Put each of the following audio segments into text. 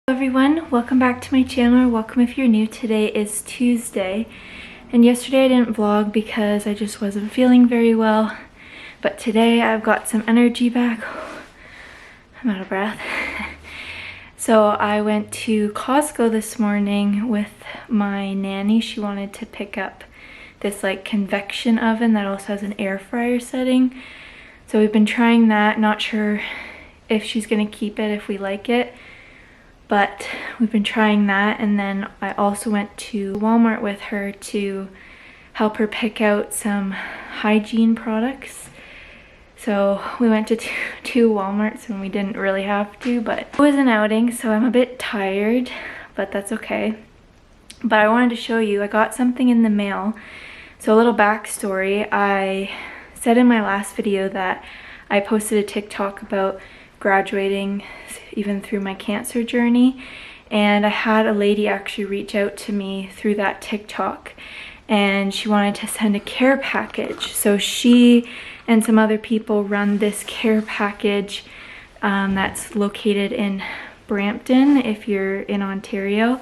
Hello everyone, welcome back to my channel, or welcome if you're new. Today is Tuesday, and yesterday I didn't vlog because I just wasn't feeling very well, but today I've got some energy back. I'm out of breath. So I went to Costco this morning with my nanny. She wanted to pick up this like convection oven that also has an air fryer setting. So we've been trying that, not sure if she's gonna keep it, if we like it. But we've been trying that, and then I also went to Walmart with her to help her pick out some hygiene products. So we went to two Walmarts and we didn't really have to, but it was an outing, so I'm a bit tired, but that's okay. But I wanted to show you, I got something in the mail. So a little backstory, I said in my last video that I posted a TikTok about graduating even through my cancer journey, and I had a lady actually reach out to me through that TikTok, and she wanted to send a care package. So she and some other people run this care package that's located in Brampton if you're in Ontario,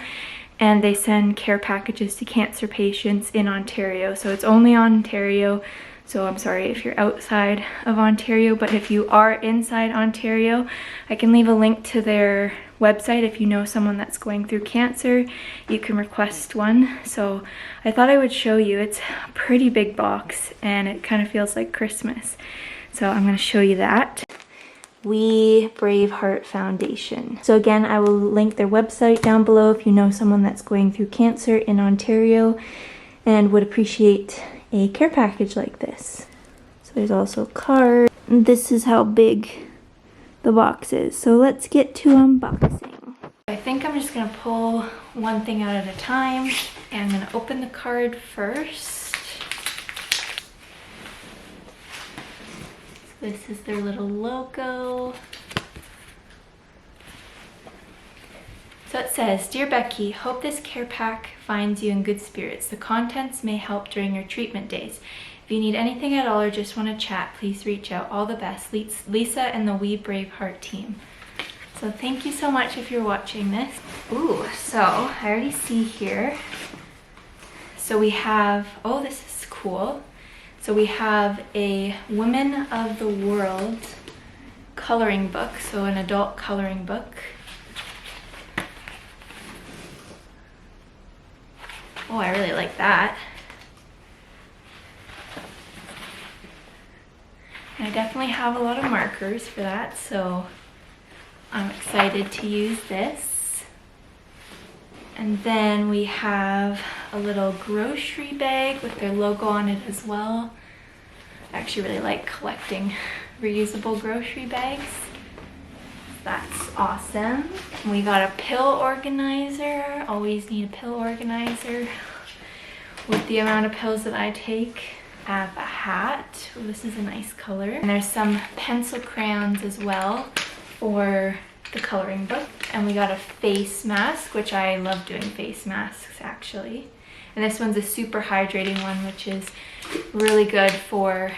and they send care packages to cancer patients in Ontario. So it's only Ontario. So I'm sorry if you're outside of Ontario, but if you are inside Ontario, I can leave a link to their website. If you know someone that's going through cancer, you can request one. So I thought I would show you. It's a pretty big box and it kind of feels like Christmas. So I'm going to show you that. We Brave Heart Foundation. So again, I will link their website down below if you know someone that's going through cancer in Ontario and would appreciate a care package like this. So there's also a card. This is how big the box is. So let's get to unboxing. I think I'm just gonna pull one thing out at a time, and I'm gonna open the card first. So this is their little logo. So it says, "Dear Becky, hope this care pack finds you in good spirits. The contents may help during your treatment days. If you need anything at all or just want to chat, please reach out. All the best, Lisa and the We Brave Heart team." So thank you so much if you're watching this. Ooh, so I already see here. So we have, oh, this is cool. So we have a Women of the World coloring book, so an adult coloring book. Oh, I really like that. And I definitely have a lot of markers for that, so I'm excited to use this. And then we have a little grocery bag with their logo on it as well. I actually really like collecting reusable grocery bags. That's awesome. We got a pill organizer. Always need a pill organizer. With the amount of pills that I take. I have a hat. Oh, this is a nice color. And there's some pencil crayons as well for the coloring book. And we got a face mask, which I love doing face masks actually. And this one's a super hydrating one, which is really good for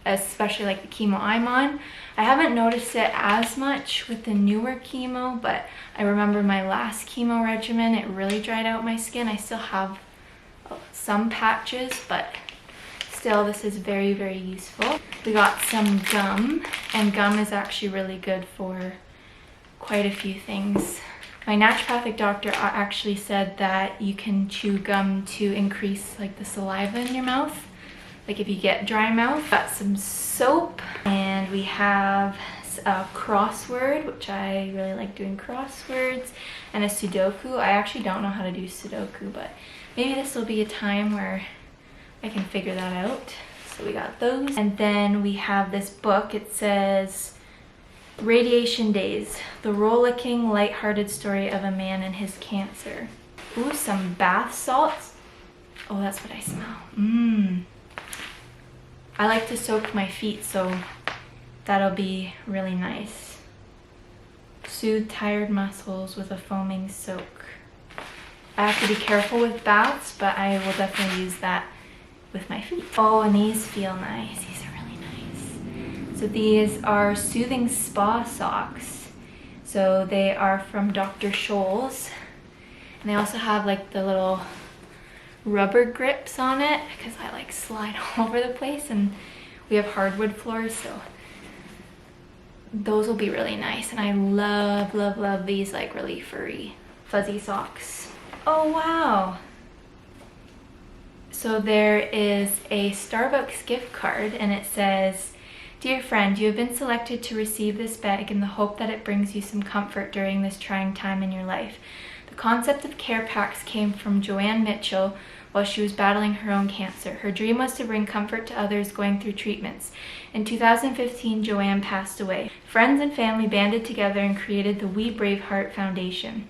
especially like the chemo I'm on. I haven't noticed it as much with the newer chemo, but I remember my last chemo regimen, it really dried out my skin. I still have some patches, but still this is very, very useful. We got some gum, and gum is actually really good for quite a few things. My naturopathic doctor actually said that you can chew gum to increase like the saliva in your mouth. Like if you get dry mouth. Got some soap, and we have a crossword, which I really like doing crosswords, and a Sudoku. I actually don't know how to do Sudoku, but maybe this will be a time where I can figure that out. So we got those. And then we have this book. It says Radiation Days, the rollicking, lighthearted story of a man and his cancer. Ooh, some bath salts. Oh, that's what I smell. I like to soak my feet, so that'll be really nice. Soothe tired muscles with a foaming soak. I have to be careful with baths, but I will definitely use that with my feet. Oh, and these feel nice. These are really nice. So these are soothing spa socks. So they are from Dr. Scholl's. And they also have like the little rubber grips on it because I like slide all over the place, and we have hardwood floors, so those will be really nice. And I love, love, love these like really furry, fuzzy socks. Oh wow. So there is a Starbucks gift card and it says, "Dear friend, you have been selected to receive this bag in the hope that it brings you some comfort during this trying time in your life. The concept of care packs came from Joanne Mitchell while she was battling her own cancer. Her dream was to bring comfort to others going through treatments. In 2015, Joanne passed away. Friends and family banded together and created the We Braveheart Foundation.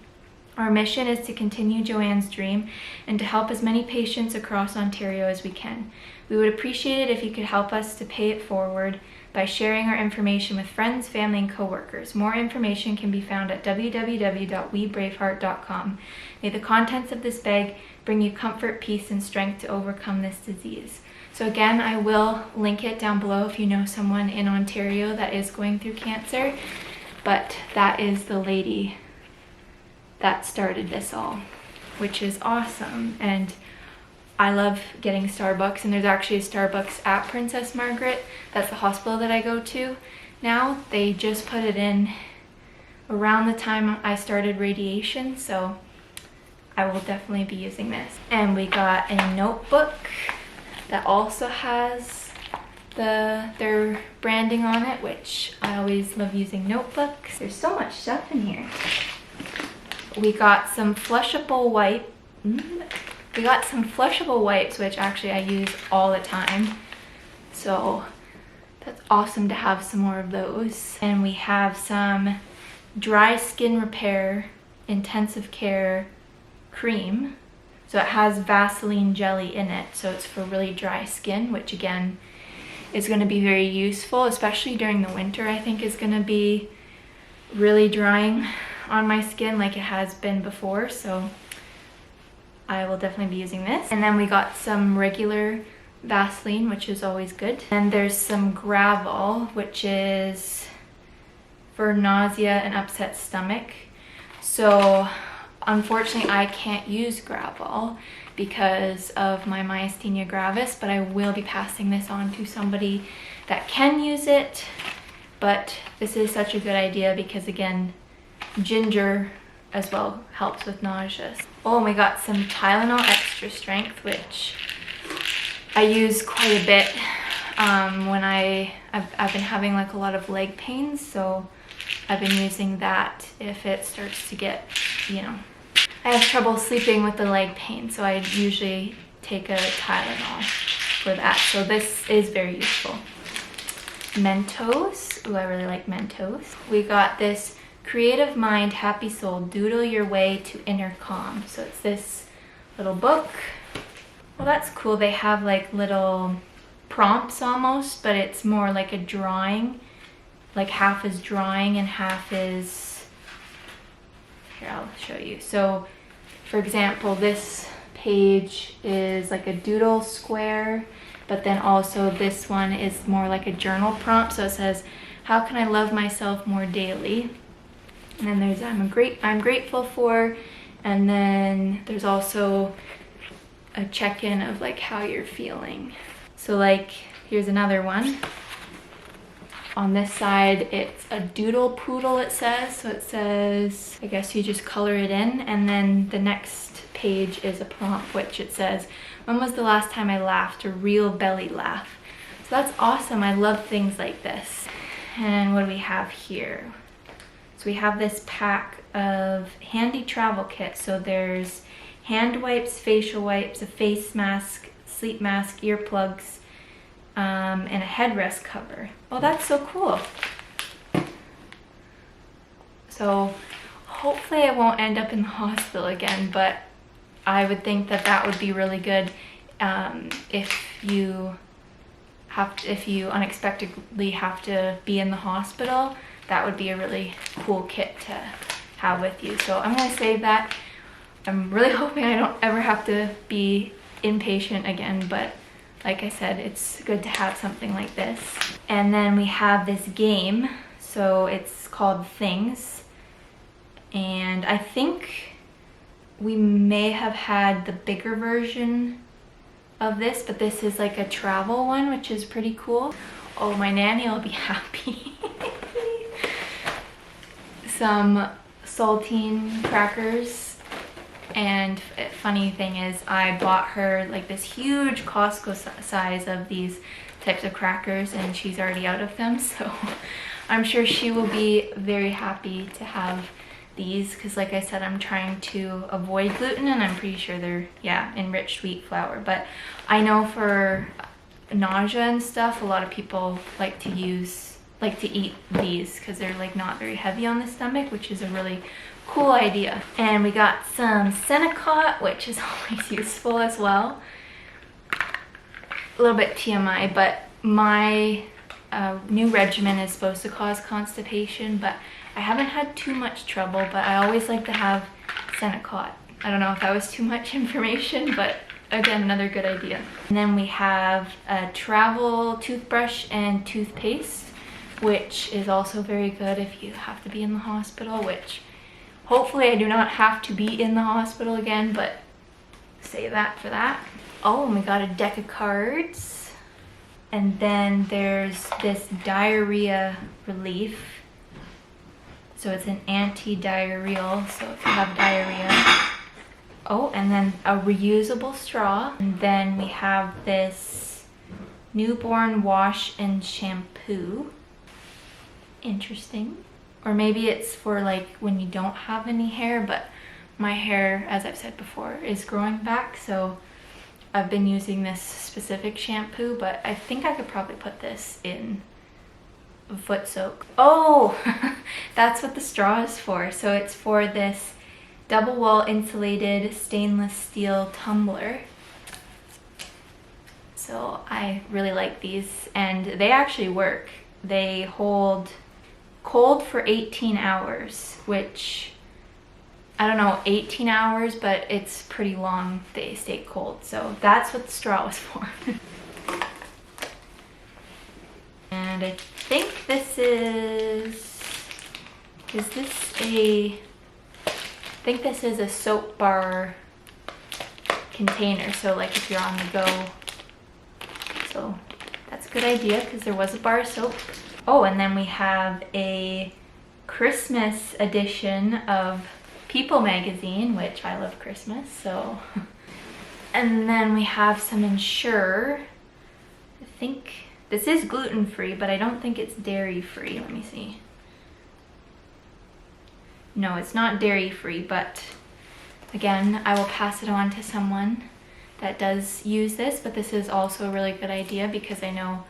Our mission is to continue Joanne's dream and to help as many patients across Ontario as we can. We would appreciate it if you could help us to pay it forward by sharing our information with friends, family, and coworkers. More information can be found at www.webraveheart.com. May the contents of this bag bring you comfort, peace, and strength to overcome this disease." So again, I will link it down below if you know someone in Ontario that is going through cancer. But that is the lady that started this all, which is awesome. And I love getting Starbucks, and there's actually a Starbucks at Princess Margaret. That's the hospital that I go to now. They just put it in around the time I started radiation, so I will definitely be using this. And we got a notebook that also has their branding on it, which I always love using notebooks. There's so much stuff in here. We got some flushable wipes, which actually I use all the time. So that's awesome to have some more of those. And we have some dry skin repair intensive care cream. So it has Vaseline jelly in it. So it's for really dry skin, which again is going to be very useful, especially during the winter. I think is going to be really drying on my skin like it has been before. So I will definitely be using this. And then we got some regular Vaseline, which is always good. And there's some Gravol, which is for nausea and upset stomach. So unfortunately I can't use Gravol because of my myasthenia gravis, but I will be passing this on to somebody that can use it. But this is such a good idea because again, ginger as well helps with nausea. Oh, and we got some Tylenol Extra Strength, which I use quite a bit when I've been having like a lot of leg pains, so I've been using that if it starts to get, you know, I have trouble sleeping with the leg pain, so I usually take a Tylenol for that. So this is very useful. Mentos. Ooh, I really like Mentos. We got this Creative Mind, Happy Soul, Doodle Your Way to Inner Calm. So it's this little book. Well, that's cool. They have like little prompts almost, but it's more like a drawing. Like half is drawing and half is, here, I'll show you. So for example, this page is like a doodle square, but then also this one is more like a journal prompt. So it says, how can I love myself more daily? And then there's I'm grateful for, and then there's also a check-in of like how you're feeling. So like here's another one. On this side it's a doodle poodle, it says. So it says, I guess you just color it in, and then the next page is a prompt, which it says, when was the last time I laughed? A real belly laugh. So that's awesome. I love things like this. And what do we have here? So we have this pack of handy travel kit. So there's hand wipes, facial wipes, a face mask, sleep mask, earplugs, and a headrest cover. Oh, that's so cool. So hopefully I won't end up in the hospital again, but I would think that that would be really good if you unexpectedly have to be in the hospital. That would be a really cool kit to have with you. So I'm gonna save that. I'm really hoping I don't ever have to be inpatient again, but like I said, it's good to have something like this. And then we have this game. So it's called Things. And I think we may have had the bigger version of this, but this is like a travel one, which is pretty cool. Oh, my nanny will be happy. Some saltine crackers, and funny thing is I bought her like this huge Costco size of these types of crackers, and she's already out of them, so I'm sure she will be very happy to have these, because like I said, I'm trying to avoid gluten, and I'm pretty sure they're, yeah, enriched wheat flour. But I know for nausea and stuff, a lot of people like to eat these because they're like not very heavy on the stomach, which is a really cool idea. And we got some Senokot, which is always useful as well. A little bit TMI, but my new regimen is supposed to cause constipation, but I haven't had too much trouble. But I always like to have Senokot. I don't know if that was too much information, but again, another good idea. And then we have a travel toothbrush and toothpaste, which is also very good if you have to be in the hospital, which hopefully I do not have to be in the hospital again, but save that for that. Oh, and we got a deck of cards. And then there's this diarrhea relief. So it's an anti-diarrheal, so if you have diarrhea. Oh, and then a reusable straw. And then we have this newborn wash and shampoo. Interesting. Or maybe it's for like when you don't have any hair, but my hair, as I've said before, is growing back, so I've been using this specific shampoo, but I think I could probably put this in foot soak. Oh, that's what the straw is for. So it's for this double wall insulated stainless steel tumbler. So I really like these, and they actually work. They hold cold for 18 hours, which I don't know, 18 hours, but it's pretty long they stay cold. So that's what the straw was for. And I think this I think this is a soap bar container. So like if you're on the go. So that's a good idea because there was a bar of soap. Oh, and then we have a Christmas edition of People magazine, which I love Christmas, so. And then we have some Ensure. I think this is gluten-free, but I don't think it's dairy-free. Let me see. No, it's not dairy-free, but again, I will pass it on to someone that does use this, but this is also a really good idea because I know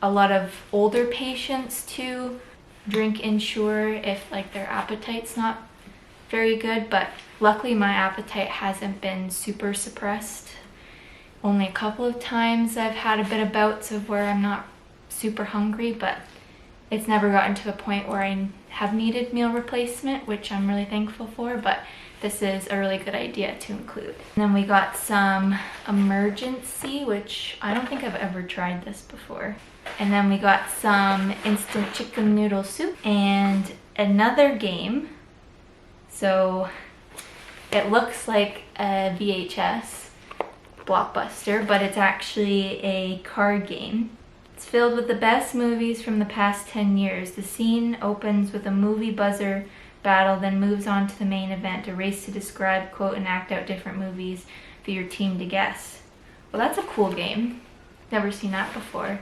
a lot of older patients too drink Ensure if like their appetite's not very good, but luckily my appetite hasn't been super suppressed. Only a couple of times I've had a bit of bouts of where I'm not super hungry, but it's never gotten to a point where I have needed meal replacement, which I'm really thankful for, but this is a really good idea to include. And then we got some Emergency, which I don't think I've ever tried this before. And then we got some instant chicken noodle soup and another game. So it looks like a VHS blockbuster, but it's actually a card game. It's filled with the best movies from the past 10 years. The scene opens with a movie buzzer battle, then moves on to the main event, a race to describe, quote, and act out different movies for your team to guess. Well, that's a cool game. Never seen that before.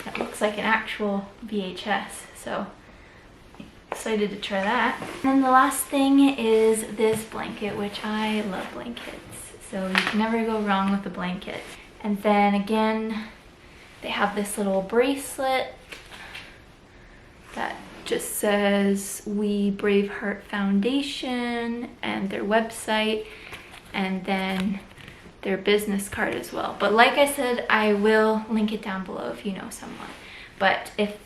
That looks like an actual VHS, so excited to try that. And then the last thing is this blanket, which I love blankets, so you can never go wrong with a blanket. And then again, they have this little bracelet that just says We Braveheart Foundation and their website, and then their business card as well. But like I said, I will link it down below if you know someone. But if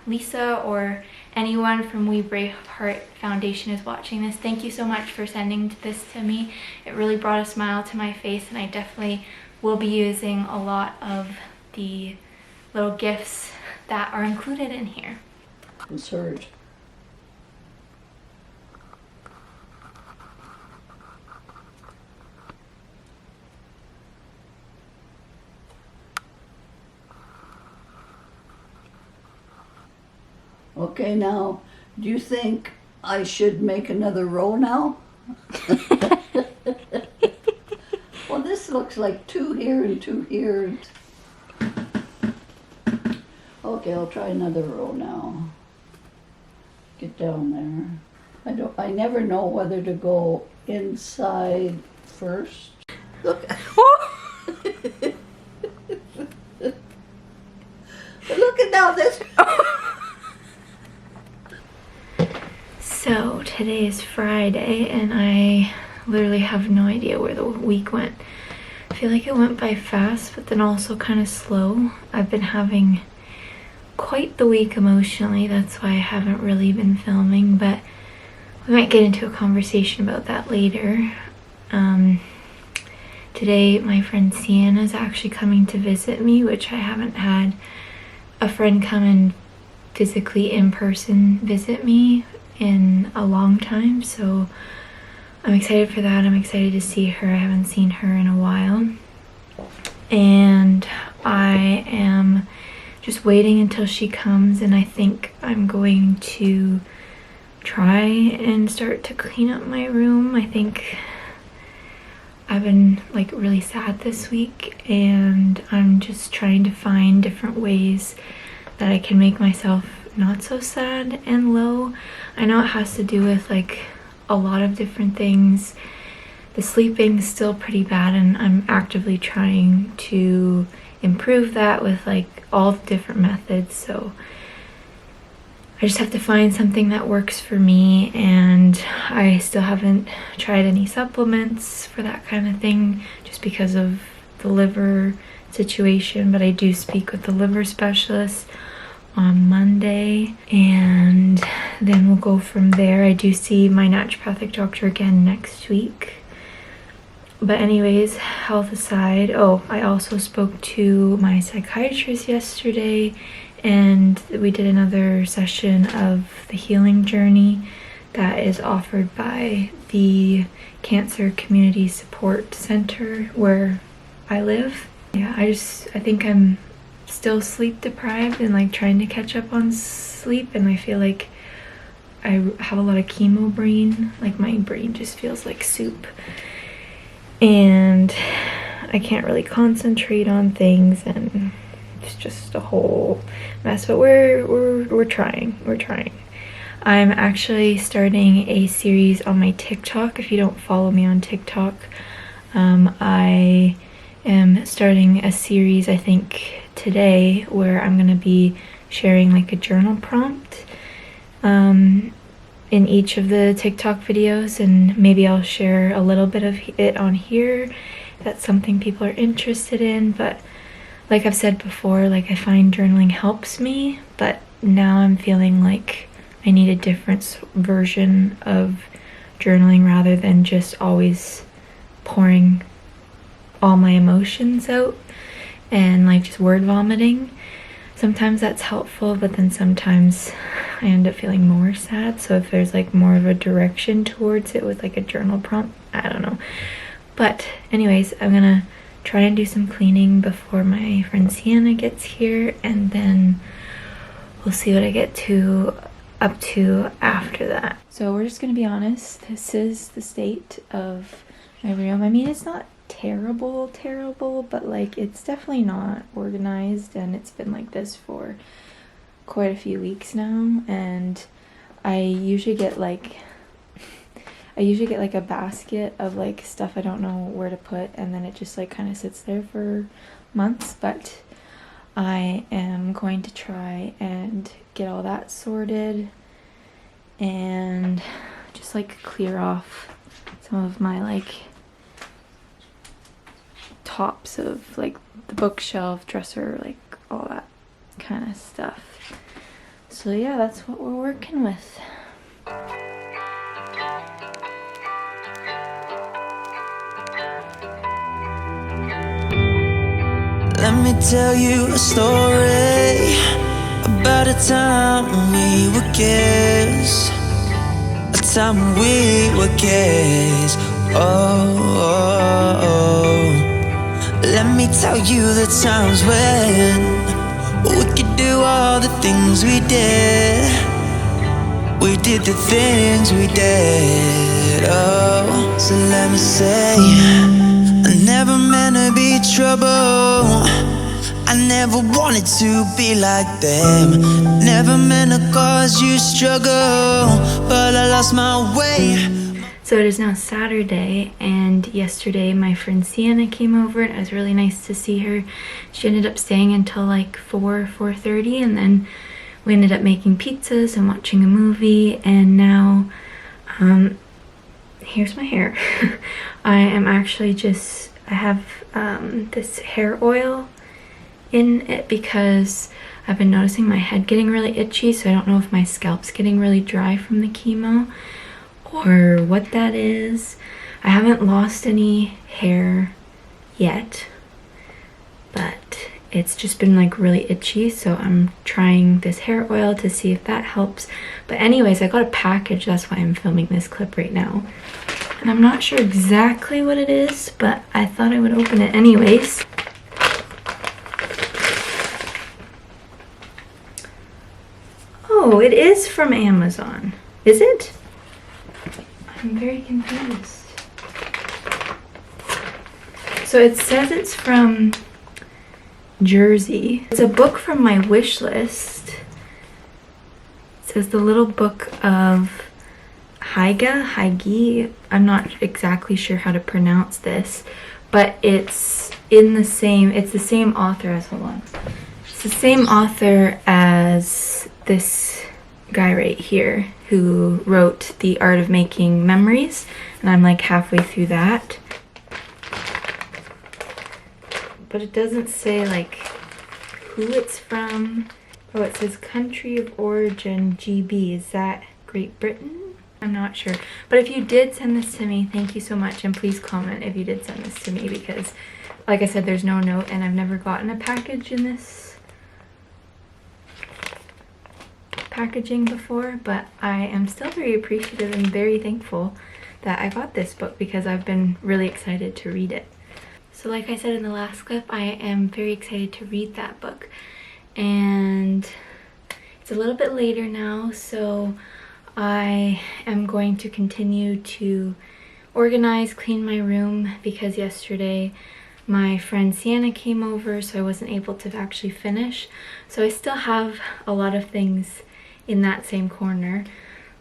Lisa or anyone from We Braveheart Foundation is watching this, thank you so much for sending this to me. It really brought a smile to my face, and I definitely will be using a lot of the little gifts that are included in here. Insert. Okay, now, do you think I should make another row now? Well, this looks like 2 here and 2 here. Okay, I'll try another row now. Get down there. I never know whether to go inside first. Look. Look at now this. So today is Friday and I literally have no idea where the week went. I feel like it went by fast, but then also kind of slow. I've been having quite the week emotionally. That's why I haven't really been filming, but we might get into a conversation about that later. Today my friend Sienna is actually coming to visit me, which I haven't had a friend come and physically in person visit me in a long time, so I'm excited for that. I'm excited to see her. I haven't seen her in a while, and I am just waiting until she comes, and I think I'm going to try and start to clean up my room. I think I've been like really sad this week, and I'm just trying to find different ways that I can make myself not so sad and low. I know it has to do with like a lot of different things. The sleeping's still pretty bad, and I'm actively trying to improve that with like all the different methods. So I just have to find something that works for me, and I still haven't tried any supplements for that kind of thing just because of the liver situation, but I do speak with the liver specialist on Monday, and then we'll go from there. I do see my naturopathic doctor again next week. But anyways, health aside, I also spoke to my psychiatrist yesterday, and we did another session of the healing journey that is offered by the Cancer Community Support Center where I live. Yeah, I think I'm still sleep deprived and like trying to catch up on sleep, and I feel like I have a lot of chemo brain. Like my brain just feels like soup, and I can't really concentrate on things, and it's just a whole mess. But we're trying. I'm actually starting a series on my TikTok. If you don't follow me on TikTok, I am starting a series, I think today, where I'm gonna be sharing like a journal prompt in each of the TikTok videos, and maybe I'll share a little bit of it on here. That's something people are interested in. But like I've said before, like I find journaling helps me, but now I'm feeling like I need a different version of journaling rather than just always pouring all my emotions out and like just word vomiting. Sometimes that's helpful, but then sometimes I end up feeling more sad. So if there's like more of a direction towards it with like a journal prompt, I don't know. But anyways, I'm gonna try and do some cleaning before my friend Sienna gets here, and then we'll see what I get up to after that. So we're just gonna be honest, this is the state of my room. I mean, it's not terrible, but like it's definitely not organized, and it's been like this for quite a few weeks now. And I usually get like a basket of like stuff I don't know where to put, and then it just like kind of sits there for months. But I am going to try and get all that sorted and just like clear off some of my like tops of like the bookshelf, dresser, like all that kind of stuff. So yeah, that's what we're working with. Let me tell you a story about a time when we were kids. A time when we were kids. Oh. Let me tell you the times when we could do all the things we did. we did the things we did. Oh, so let me say, I never meant to be trouble. I never wanted to be like them. Never meant to cause you struggle, but I lost my way. So it is now Saturday, and yesterday my friend Sienna came over, and it was really nice to see her. She ended up staying until like 4:30, and then we ended up making pizzas and watching a movie, and now here's my hair. I am actually I have this hair oil in it because I've been noticing my head getting really itchy, so I don't know if my scalp's getting really dry from the chemo or what that is. I haven't lost any hair yet, but it's just been like really itchy, so I'm trying this hair oil to see if that helps. But anyways, I got a package, that's why I'm filming this clip right now. And I'm not sure exactly what it is, but I thought I would open it anyways. Oh, it is from Amazon. Is it? I'm very confused. So it says it's from Jersey. It's a book from my wish list. It says the little book of Haigi. I'm not exactly sure how to pronounce this, but it's the same author as, hold on. It's the same author as this guy right here who wrote The Art of Making Memories, and I'm like halfway through that. But it doesn't say like who it's from. Oh, it says country of origin GB. Is that Great Britain? I'm not sure. But if you did send this to me, thank you so much, and please comment if you did send this to me, because like I said, there's no note and I've never gotten a package in this packaging before, but I am still very appreciative and very thankful that I got this book because I've been really excited to read it. So like I said in the last clip, I am very excited to read that book, and it's a little bit later now, so I am going to continue to organize, clean my room, because yesterday my friend Sienna came over, so I wasn't able to actually finish. So I still have a lot of things in that same corner,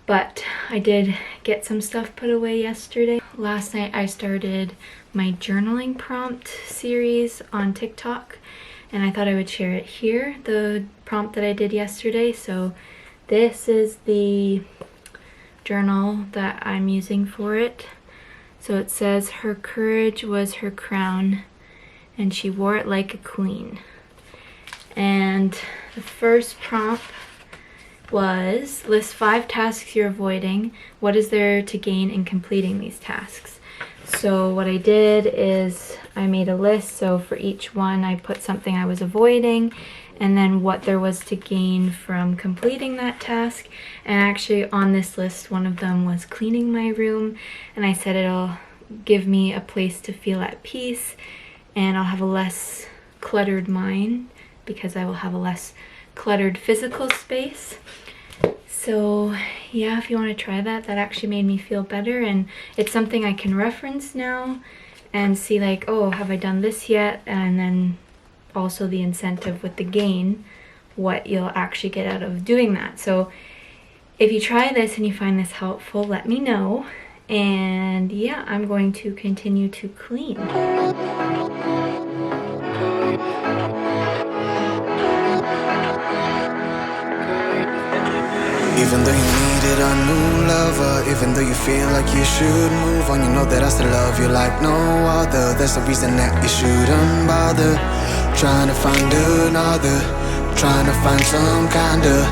but I did get some stuff put away yesterday. Last night I started my journaling prompt series on TikTok, and I thought I would share it here, the prompt that I did yesterday. So this is the journal that I'm using for it. So it says, her courage was her crown and she wore it like a queen. And the first prompt was, list 5 tasks you're avoiding. What is there to gain in completing these tasks? So what I did is I made a list. So for each one I put something I was avoiding and then what there was to gain from completing that task. And actually on this list, one of them was cleaning my room, and I said it'll give me a place to feel at peace and I'll have a less cluttered mind because I will have a less cluttered physical space. So yeah, if you want to try that, that actually made me feel better, and it's something I can reference now and see like, oh, have I done this yet? And then also the incentive with the gain, what you'll actually get out of doing that. So if you try this and you find this helpful, let me know. And yeah, I'm going to continue to clean. Even though you needed a new lover, even though you feel like you should move on, you know that I still love you like no other. That's the reason that you shouldn't bother trying to find another, trying to find some kind of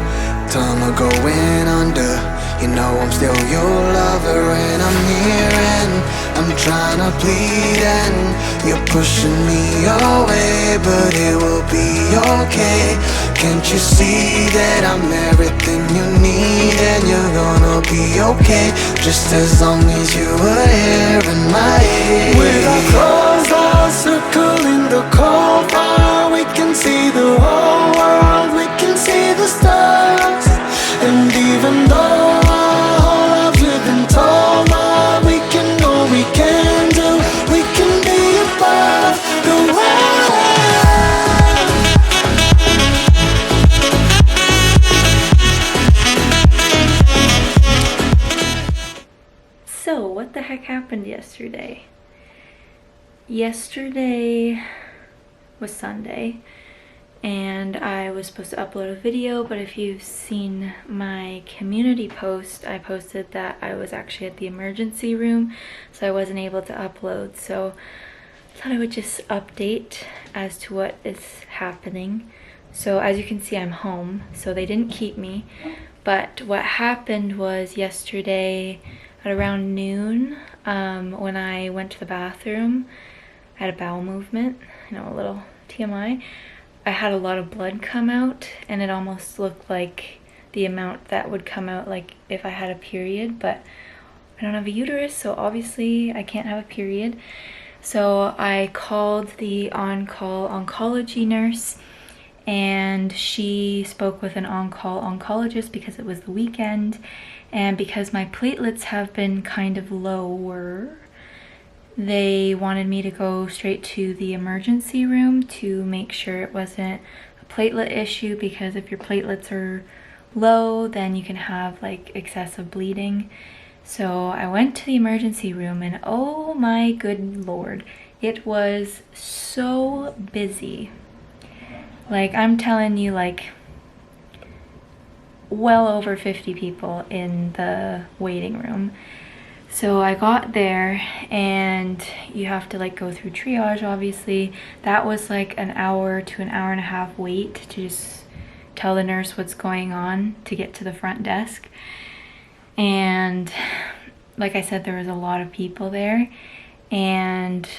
time of going under. You know I'm still your lover and I'm here and I'm trying to plead and you're pushing me away, but it will be okay. Can't you see that I'm everything you need and you're gonna be okay, just as long as you are here in my ear. With our clothes all circling the cold fire, we can see the whole world, we can see the stars. And even though yesterday was Sunday and I was supposed to upload a video, but if you've seen my community post, I posted that I was actually at the emergency room, so I wasn't able to upload. So I thought I would just update as to what is happening. So as you can see, I'm home, so they didn't keep me. But what happened was yesterday at around noon, when I went to the bathroom, I had a bowel movement, you know, a little TMI. I had a lot of blood come out, and it almost looked like the amount that would come out like if I had a period, but I don't have a uterus, so obviously I can't have a period. So I called the on-call oncology nurse, and she spoke with an on-call oncologist because it was the weekend, and because my platelets have been kind of lower, they wanted me to go straight to the emergency room to make sure it wasn't a platelet issue, because if your platelets are low, then you can have like excessive bleeding. So I went to the emergency room, and oh my good lord, it was so busy. Like, I'm telling you, like, well over 50 people in the waiting room. So I got there, and you have to like go through triage, obviously. That was like an hour to an hour and a half wait to just tell the nurse what's going on to get to the front desk. And like I said, there was a lot of people there, and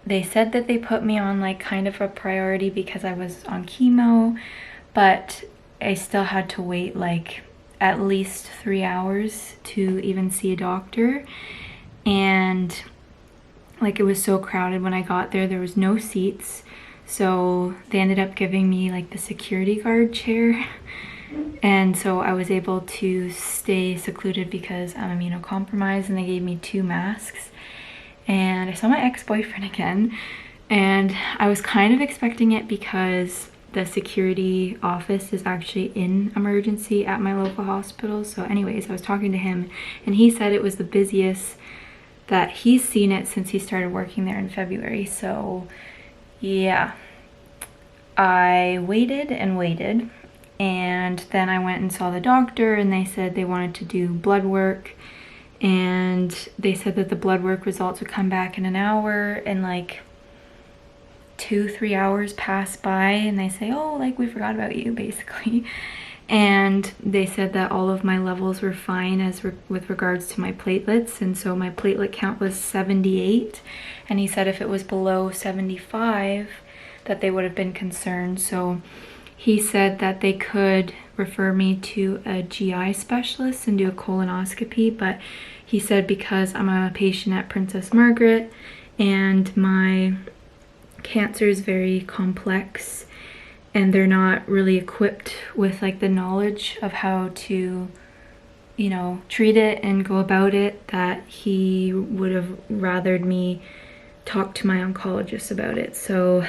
they said that they put me on like kind of a priority because I was on chemo, but I still had to wait like at least 3 hours to even see a doctor. And like, it was so crowded when I got there. There was no seats, so they ended up giving me like the security guard chair, and so I was able to stay secluded because I'm immunocompromised, and they gave me 2 masks. And I saw my ex-boyfriend again, and I was kind of expecting it because the security office is actually in emergency at my local hospital. So anyways, I was talking to him, and he said it was the busiest that he's seen it since he started working there in February. So yeah, I waited and waited, and then I went and saw the doctor, and they said they wanted to do blood work, and they said that the blood work results would come back in an hour, and like 2-3 hours pass by, and they say, oh, like, we forgot about you, basically. And they said that all of my levels were fine with regards to my platelets, and so my platelet count was 78, and he said if it was below 75 that they would have been concerned. So he said that they could refer me to a GI specialist and do a colonoscopy, but he said because I'm a patient at Princess Margaret and my cancer is very complex and they're not really equipped with like the knowledge of how to, you know, treat it and go about it, that he would have rathered me talk to my oncologist about it. So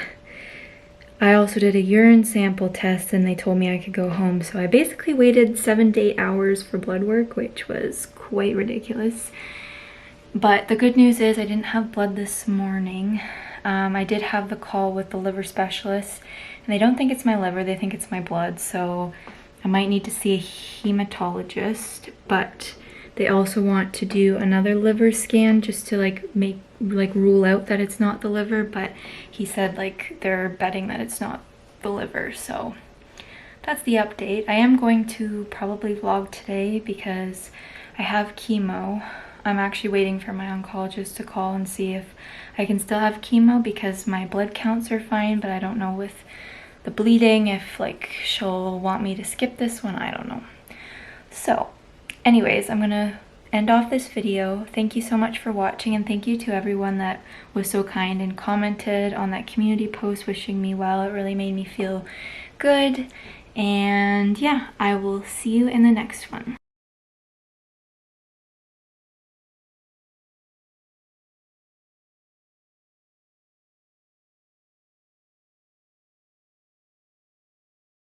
I also did a urine sample test, and they told me I could go home. So I basically waited 7 to 8 hours for blood work, which was quite ridiculous. But the good news is I didn't have blood this morning. I did have the call with the liver specialist, and they don't think it's my liver, they think it's my blood. So I might need to see a hematologist, but they also want to do another liver scan just to rule out that it's not the liver, but he said like they're betting that it's not the liver. So that's the update. I am going to probably vlog today because I have chemo. I'm actually waiting for my oncologist to call and see if I can still have chemo because my blood counts are fine, but I don't know with the bleeding if like she'll want me to skip this one. I don't know. So anyways, I'm gonna end off this video. Thank you so much for watching, and thank you to everyone that was so kind and commented on that community post wishing me well. It really made me feel good. And yeah, I will see you in the next one.